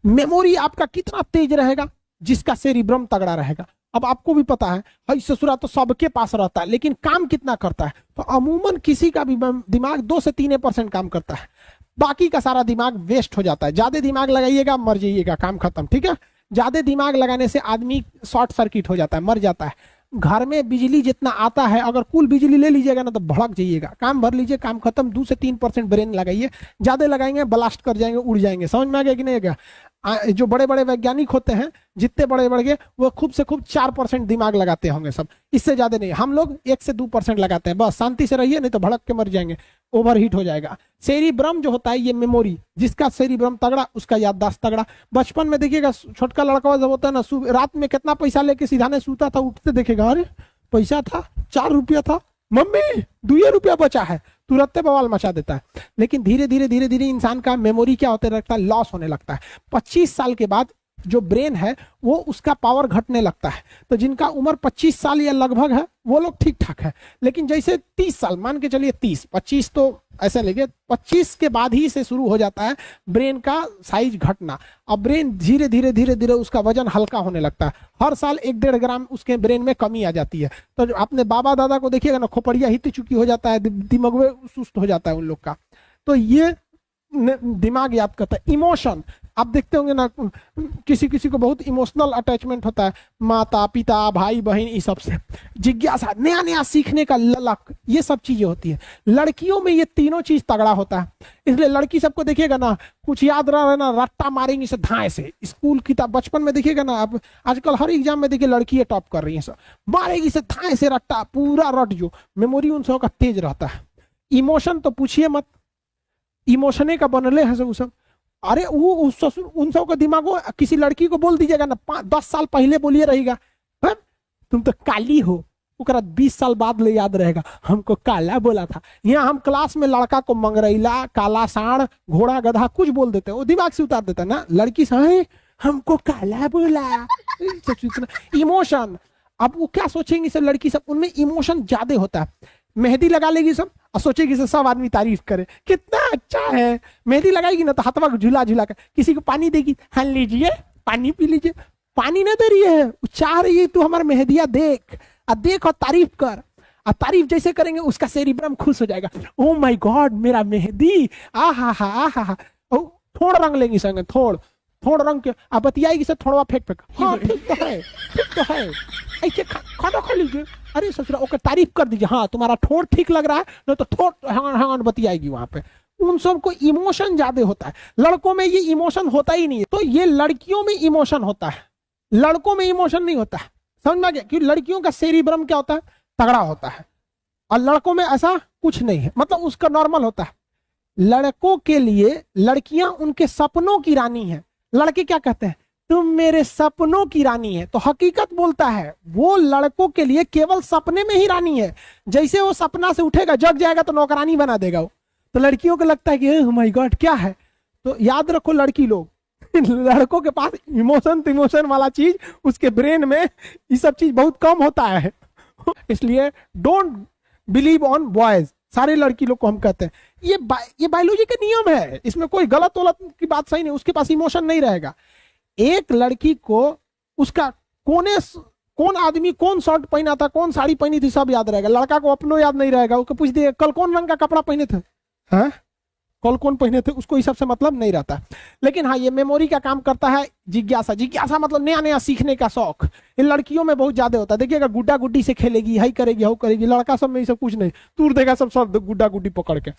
Memory आपका कितना तेज रहेगा, जिसका सेरिब्रम तगड़ा रहेगा। अब आपको भी पता है भाई ससुरा तो सबके पास रहता है, लेकिन काम कितना करता है? तो अमूमन किसी का भी दिमाग 2 से 3% काम करता है, बाकी का सारा दिमाग वेस्ट हो जाता है। ज्यादा दिमाग लगाइएगा मर जाइएगा, काम खत्म, ठीक है। ज्यादा दिमाग लगाने से आदमी शॉर्ट सर्किट हो जाता है, मर जाता है। घर में बिजली जितना आता है, अगर कुल बिजली ले लीजिएगा ना तो भड़क जाइएगा, काम भर लीजिए, काम खत्म। 2 से 3% ब्रेन लगाइए, ज्यादा लगाएंगे ब्लास्ट कर जाएंगे, उड़ जाएंगे। समझ में आ गया कि नहीं गया? जो बड़े बड़े वैज्ञानिक होते हैं, जितने बड़े बड़े वो खूब से खूब 4% दिमाग लगाते होंगे सब, इससे ज्यादा नहीं। हम लोग 1 से 2% लगाते हैं, बस शांति से रहिए, नहीं तो भड़क के मर जाएंगे, ओवर हीट हो जाएगा। सेरिब्रम जो होता है ये मेमोरी, जिसका सेरिब्रम तगड़ा उसका याददाश्त तगड़ा। बचपन में देखिएगा छोटका लड़का जब होता है ना, रात में कितना पैसा लेके सीधाने सूता था, उठते देखेगा अरे पैसा था 4 रुपया था, मम्मी 2 रुपया बचा है, तुरंत बवाल मचा देता है। लेकिन धीरे धीरे धीरे धीरे इंसान का मेमोरी क्या होते लगता है, लॉस होने लगता है। 25 साल के बाद जो ब्रेन है वो उसका पावर घटने लगता है। तो जिनका उम्र 25 साल या लगभग है वो लोग ठीक ठाक है, लेकिन जैसे 30 साल मान के चलिए, 25 तो ऐसे लेंगे, 25 के बाद ही से शुरू हो जाता है ब्रेन का साइज घटना। अब ब्रेन धीरे धीरे धीरे धीरे उसका वजन हल्का होने लगता है, हर साल 1-1.5 ग्राम उसके ब्रेन में कमी आ जाती है। तो अपने बाबा दादा को देखिएगा ना, खोपड़िया हित चुकी हो जाता है, दिमाग में सुस्त हो जाता है उन लोग का। तो ये दिमाग याद करता है। इमोशन आप देखते होंगे ना, किसी किसी को बहुत इमोशनल अटैचमेंट होता है माता पिता भाई बहन इस सब से। जिज्ञासा, नया नया सीखने का ललक, ये सब चीजें होती है। लड़कियों में ये तीनों चीज तगड़ा होता है, इसलिए लड़की सबको देखिएगा ना, कुछ याद रहा ना रट्टा मारेंगे से धाए से। स्कूल किताब बचपन में देखिएगा ना, अब आजकल हर एग्जाम में देखिए लड़की टॉप कर रही है, सब मारेगी से धाए से रट्टा, पूरा रट जो मेमोरी उन सबका तेज रहता है। इमोशन तो पूछिए मत, इमोशने का बनले है सब। अरे वो उन सब का दिमाग, किसी लड़की को बोल दीजिएगा ना 10 साल पहले बोलिए रहेगा तुम तो काली हो, 20 साल बाद ले याद रहेगा हमको काला बोला था। यहाँ हम क्लास में लड़का को मंगरैला, काला साढ़, घोड़ा गधा कुछ बोल देते हैं, वो दिमाग से उतार देता है ना। लड़की से हमको काला बोला, इमोशन। अब वो क्या सोचेंगे सब लड़की सब, उनमें इमोशन ज्यादा होता है। मेहंदी लगा लेगी सब और सोचेगी सब आदमी तारीफ करे कितना अच्छा है। मेहंदी लगाएगी ना तो हाथवा झूला झूला कर, किसी को पानी देगी, हाँ लीजिए पानी पी लीजिए, पानी नहीं दे रही है, चाह रही है तू हमारा मेहंदिया देख और तारीफ कर। और तारीफ जैसे करेंगे उसका सेरिब्रम खुश हो जाएगा, ओ माय गॉड मेरा मेहंदी, आ हा। थोड़ा रंग लेंगी संग, थोड़ रंग के अब बतियाएगी सब, थोड़ा फेंक हाँ ठीक तो है ऐसे खाना खा लीजिए, अरे ससुरा ओके तारीफ कर दीजिए, हाँ तुम्हारा ठोड़ ठीक लग रहा है, नहीं तो ठोड़ हंगन बतियाएगी वहां पे। उन सबको इमोशन ज्यादा होता है, लड़कों में ये इमोशन होता ही नहीं है। तो ये लड़कियों में इमोशन होता है, लड़कों में इमोशन नहीं होता है। समझ में आ गया? क्योंकि लड़कियों का सेरिब्रम क्या होता है, तगड़ा होता है, और लड़कों में ऐसा कुछ नहीं है, मतलब उसका नॉर्मल होता है। लड़कों के लिए लड़कियां उनके सपनों की रानी है, लड़के क्या कहते हैं, तुम मेरे सपनों की रानी है। तो हकीकत बोलता है वो लड़कों के लिए केवल सपने में ही रानी है, जैसे वो सपना से उठेगा जग जाएगा तो नौकरानी बना देगा वो। तो लड़कियों को लगता है कि ओह माय गॉड क्या है। तो याद रखो लड़की लोग लड़कों के पास इमोशन वाला चीज उसके ब्रेन में ये सब चीज बहुत कम होता है इसलिए डोंट बिलीव ऑन बॉयज, सारे लड़की लोग को हम कहते हैं ये बायोलॉजी का नियम है, इसमें कोई गलत वलत की बात सही नहीं। उसके पास इमोशन नहीं रहेगा। एक लड़की को उसका कौन आदमी कौन शर्ट पहना था, कौन साड़ी पहनी थी सब याद रहेगा। लड़का को अपनों याद नहीं रहेगा, उसको पूछ दिए कल कौन रंग का कपड़ा पहने थे, हाँ कल कौन पहने थे, उसको इस सब से मतलब नहीं रहता। लेकिन हाँ ये मेमोरी का काम करता है। जिज्ञासा मतलब नया नया सीखने का शौक, इन लड़कियों में बहुत ज्यादा होता है। देखिएगा गुड्डा गुड्डी से खेलेगी, हाई करेगी, हाउ करेगी, लड़का सब में ये सब कुछ नहीं, तूर देगा सब गुड्डा गुड्डी पकड़ के।